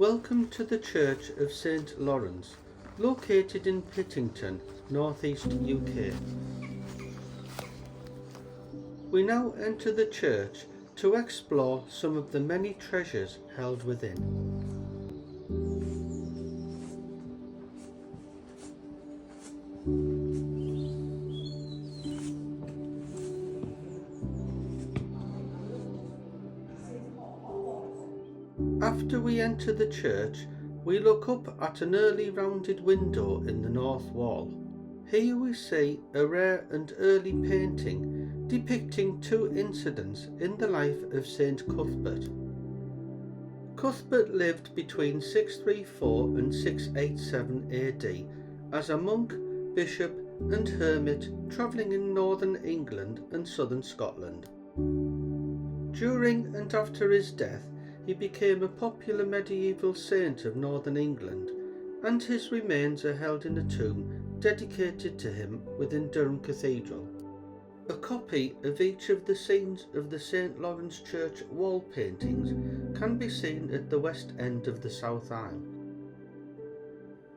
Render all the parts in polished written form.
Welcome to the Church of St Laurence, located in Pittington, northeast UK. We now enter the church to explore some of the many treasures held within. After we enter the church, we look up at an early rounded window in the north wall. Here we see a rare and early painting depicting two incidents in the life of St Cuthbert. Cuthbert lived between 634 and 687 AD as a monk, bishop and hermit travelling in northern England and southern Scotland. During and after his death, he became a popular medieval saint of northern England, and his remains are held in a tomb dedicated to him within Durham Cathedral. A copy of each of the scenes of the St Laurence Church wall paintings can be seen at the west end of the south aisle.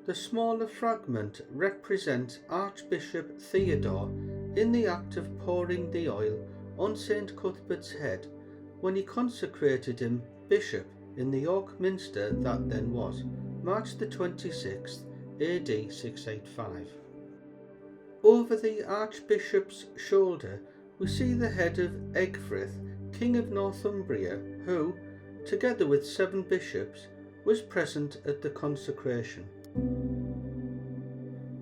The smaller fragment represents Archbishop Theodore in the act of pouring the oil on St Cuthbert's head when he consecrated him bishop in the York Minster that then was, March the 26th, AD 685. Over the Archbishop's shoulder we see the head of Egfrith, King of Northumbria, who, together with 7 bishops, was present at the consecration.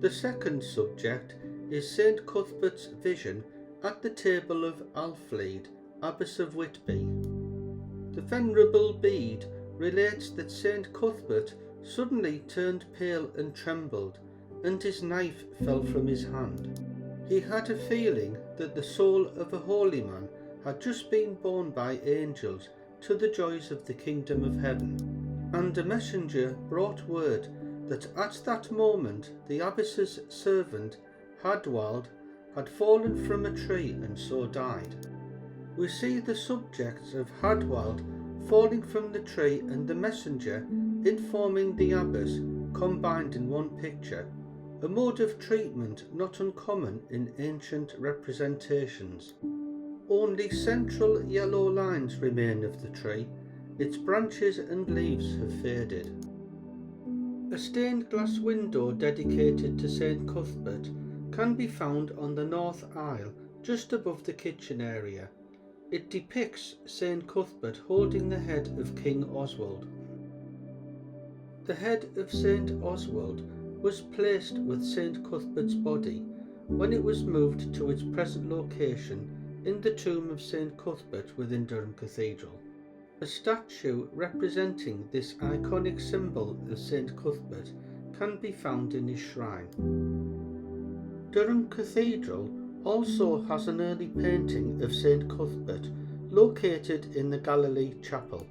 The second subject is St Cuthbert's vision at the table of Alflede, Abbess of Whitby. The Venerable Bede relates that St Cuthbert suddenly turned pale and trembled, and his knife fell from his hand. He had a feeling that the soul of a holy man had just been borne by angels to the joys of the kingdom of heaven, and a messenger brought word that at that moment the abbess's servant, Hadwald, had fallen from a tree and so died. We see the subjects of Hadwald falling from the tree and the messenger informing the abbess combined in one picture, a mode of treatment not uncommon in ancient representations. Only central yellow lines remain of the tree, its branches and leaves have faded. A stained glass window dedicated to St Cuthbert can be found on the north aisle just above the kitchen area. It depicts St Cuthbert holding the head of King Oswald. The head of St Oswald was placed with St Cuthbert's body when it was moved to its present location in the tomb of St Cuthbert within Durham Cathedral. A statue representing this iconic symbol of St Cuthbert can be found in his shrine. Durham Cathedral also has an early painting of St Cuthbert located in the Galilee Chapel.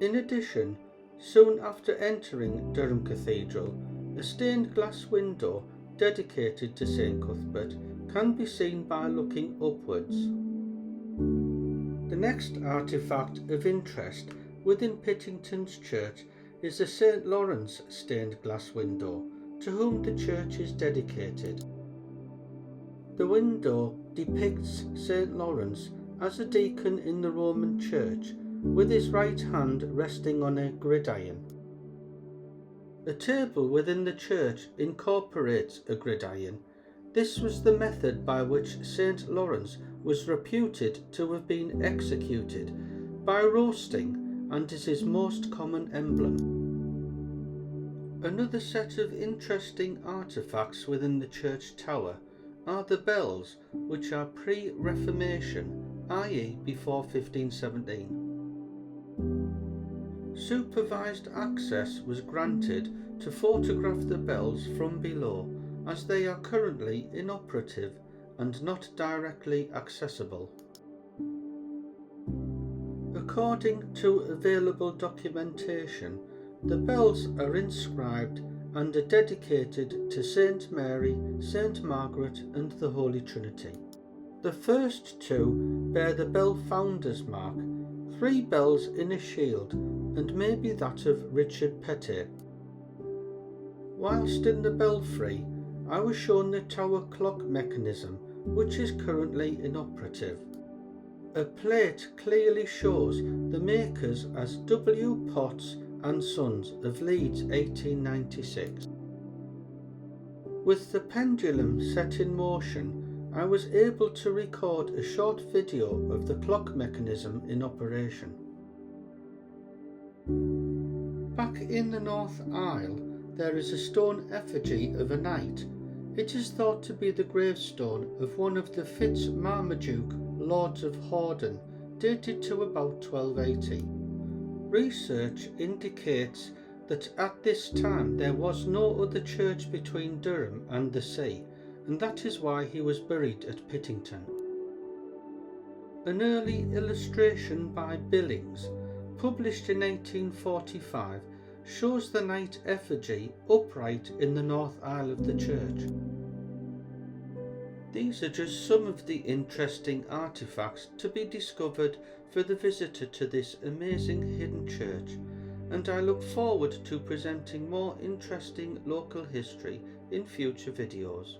In addition, soon after entering Durham Cathedral, a stained glass window dedicated to St Cuthbert can be seen by looking upwards. The next artefact of interest within Pittington's church is the St Laurence stained glass window, to whom the church is dedicated. The window depicts St Laurence as a deacon in the Roman Church, with his right hand resting on a gridiron. A table within the church incorporates a gridiron. This was the method by which St Laurence was reputed to have been executed, by roasting, and is his most common emblem. Another set of interesting artefacts within the church tower are the bells, which are pre-Reformation, i.e. before 1517. Supervised access was granted to photograph the bells from below, as they are currently inoperative and not directly accessible. According to available documentation, the bells are inscribed and are dedicated to Saint Mary, Saint Margaret and the Holy Trinity. The first two bear the bell founder's mark, 3 bells in a shield, and maybe that of Richard Petty. Whilst in the belfry, I was shown the tower clock mechanism, which is currently inoperative. A plate clearly shows the makers as W. Potts and Sons of Leeds 1896. With the pendulum set in motion, I was able to record a short video of the clock mechanism in operation. Back in the north aisle, there is a stone effigy of a knight. It is thought to be the gravestone of one of the Fitz-Marmaduke Lords of Horden, dated to about 1280. Research indicates that at this time there was no other church between Durham and the sea, and that is why he was buried at Pittington. An early illustration by Billings, published in 1845, shows the knight effigy upright in the north aisle of the church. These are just some of the interesting artefacts to be discovered for the visitor to this amazing hidden church, and I look forward to presenting more interesting local history in future videos.